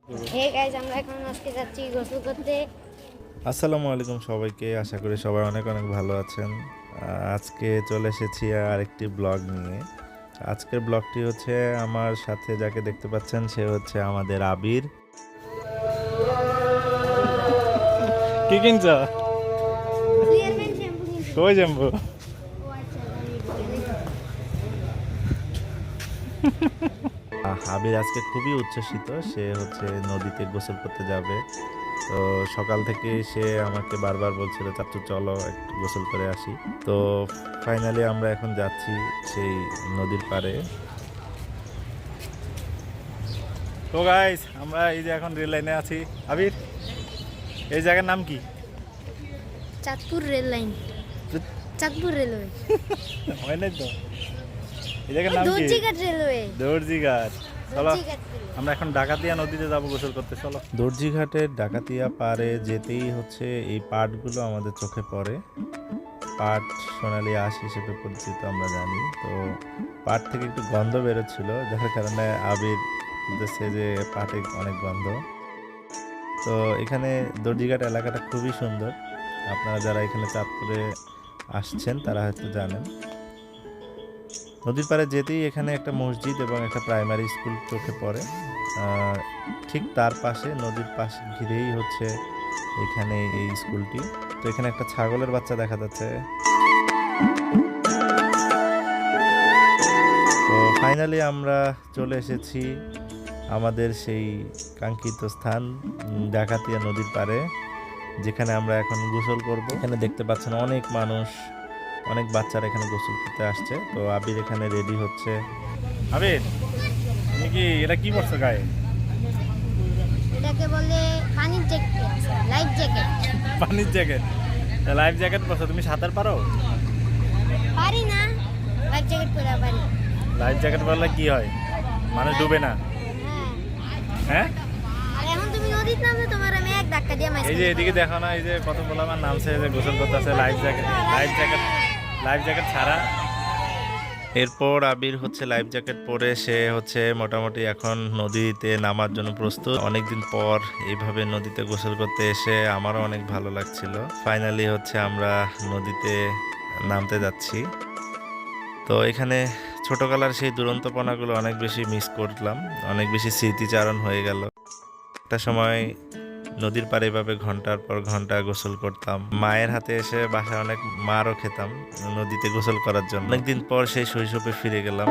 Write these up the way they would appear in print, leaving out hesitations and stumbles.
Hey guys, আমরা এখন আজকে যাচ্ছি গোসল করতে। আসসালামু আলাইকুম সবাইকে, আশা করি সবাই অনেক অনেক ভালো আছেন। আজকে চলে এসেছি আরেকটি ব্লগ নিয়ে। আজকের ব্লগটি হচ্ছে আমার সাথে যাকে দেখতে পাচ্ছেন সে হচ্ছে আমাদের আবির। কি কিনছ? ক্লিয়ারম্যান শ্যাম্পু কিনছি। কই যাবো? ও আচ্ছা, আমি ঢুকে আবির আজকে খুবই উচ্ছ্বসিত, সে হচ্ছে নদীতে গোসল করতে যাবে। তো সকাল থেকে সে আমাকে বারবার বলছিল চাচু চলো একটু গোসল করে আসি। তো ফাইনালি আমরা এখন যাচ্ছি সেই নদীর পাড়ে। তো গাইস, আমরা এই যে এখন রেল লাইনে আছি। আবির, এই জায়গার নাম কি? Chandpur rail line, Chandpur railway, হয় নাই তো? এই জায়গার নাম কি? দর্জিঘাট রেলওয়ে। দর্জিঘাট। চলো দর্জিঘাট রেলওয়ে। আমরা এখন ডাকাতিয়া নদীতে যাবো গোসল করতে, চলো। দর্জিঘাটের ডাকাতিয়া পাড়ে যেতেই হচ্ছে এই পাটগুলো আমাদের চোখে পড়ে। পাট সোনালি আঁশ হিসেবে পরিচিত আমরা জানি। তো পাট থেকে একটু গন্ধ বেরোচ্ছিল, যার কারণে আবির বলতেছে যে পাটে অনেক গন্ধ। তো এখানে দর্জিঘাট এলাকাটা খুবই সুন্দর। আপনারা যারা এখানে চাঁদপুরে আসছেন তারা হয়তো জানেন। নদীর পাড়ে যেতেই এখানে একটা মসজিদ এবং একটা প্রাইমারি স্কুল চোখে পড়ে। ঠিক তার পাশে, নদীর পাশে ঘিরেই হচ্ছে এখানে এই স্কুলটি। তো এখানে একটা ছাগলের বাচ্চা দেখা যাচ্ছে। তো ফাইনালি আমরা চলে এসেছি আমাদের সেই কাঙ্ক্ষিত স্থান, ডাকাতিয়া নদীর পাড়ে, যেখানে আমরা এখন গোসল করব। এখানে দেখতে পাচ্ছেন অনেক মানুষ, অনেক বাচ্চারা এখানে গোসল করতে আসছে। তো আবির এখানে রেডি হচ্ছে। আবির, তুমি কি এটা কি করছো গায়ে? এটাকে বলে পানির জ্যাকেট, লাইফ জ্যাকেট। পানির জ্যাকেট? লাইফ জ্যাকেট পরছো? তুমি সাঁতার পারো? পারি না, লাইফ জ্যাকেট পরে পারি। লাইফ জ্যাকেট পরলে কি হয়? মানুষ ডুবে না? হ্যাঁ, হ্যাঁ। আর এখন তুমি নদীর নামে, তোমার আমি এক ধাক্কা দিয়ে মাছ। এই যে এদিকে দেখো না, এই যে কত বলে আমার নামছে, যে গোসল করতেছে life jacket, life jacket, life jacket ছাড়া। এরপর আবির হচ্ছে লাইফ জ্যাকেট পরে সে হচ্ছে মোটামুটি এখন নদীতে নামার জন্য প্রস্তুত। অনেকদিন পর এইভাবে নদীতে গোসল করতে এসে আমারও অনেক ভালো লাগছিল। ফাইনালি হচ্ছে আমরা নদীতে নামতে যাচ্ছি। তো এখানে ছোটবেলার সেই দুরন্তপনাগুলো অনেক বেশি মিস করলাম, অনেক বেশি স্মৃতিচারণ হয়ে গেল। একটা সময় নদীর পাড়ে এভাবে ঘন্টার পর ঘন্টা গোসল করতাম। মায়ের হাতে এসে বাসায় অনেক মারও খেতাম নদীতে গোসল করার জন্য। অনেকদিন পর সেই শৈশবে ফিরে গেলাম।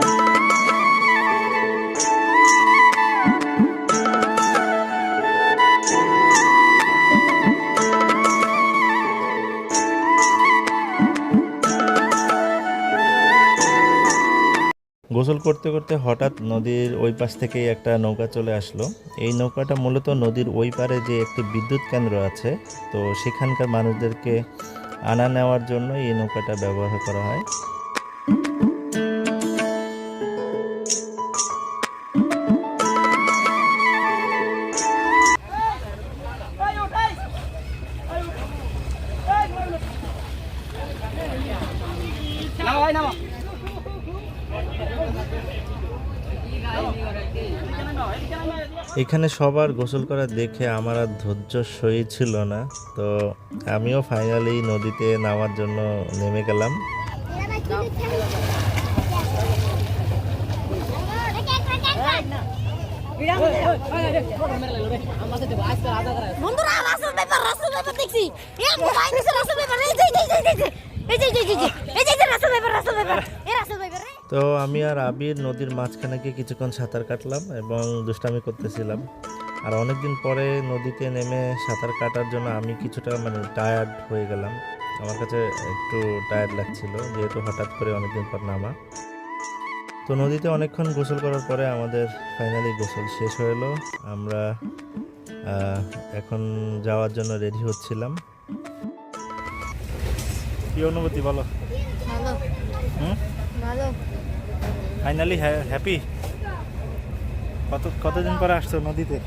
গোসল করতে করতে হঠাৎ নদীর ওই পাশ থেকেই একটা নৌকা চলে আসলো। এই নৌকাটা মূলত নদীর ওই পারে যে একটি বিদ্যুৎ কেন্দ্র আছে, তো সেখানকার মানুষদেরকে আনা নেওয়ার জন্য এই নৌকাটা ব্যবহার করা হয়। এখানে সবার গোসল করা দেখে আমার আর ধৈর্য সই ছিল না। তো আমিও ফাইনালি নদীতে নামার জন্য নেমে গেলাম। বন্ধুরা, রাসেল পেপার দেখছি। এই মোবাইল নিছে রাসেল পেপার, এই যে রাসেল পেপার, এই রাসেল পেপার। তো আমি আর আবির নদীর মাঝখানে গিয়ে কিছুক্ষণ সাঁতার কাটলাম এবং দুষ্টামি করতেছিলাম। আর অনেকদিন পরে নদীতে নেমে সাঁতার কাটার জন্য আমি কিছুটা টায়ার্ড হয়ে গেলাম। আমার কাছে একটু টায়ার্ড লাগছিল, যেহেতু হঠাৎ করে অনেকদিন পর নামা। তো নদীতে অনেকক্ষণ গোসল করার পরে আমাদের ফাইনালি গোসল শেষ হলো। আমরা এখন যাওয়ার জন্য রেডি হচ্ছিলাম। কি অনুভূতি বলো? ভালো, ভালো। Finally happy? কতদিন পরে আসছো নদীতে?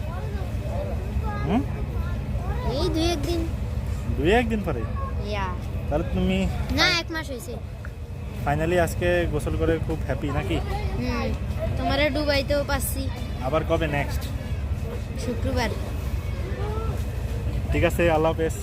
এই দুই একদিন পরে? তাহলে তুমি না, 1 মাস হয়েছে। ফাইনালি আজকে গোসল করে খুব হ্যাপি নাকি? তোমারে ডুবাইতেও পাচ্ছি। আবার কবে নেক্সট? শুক্রবার। ঠিক আছে, আল্লাহ হাফেজ।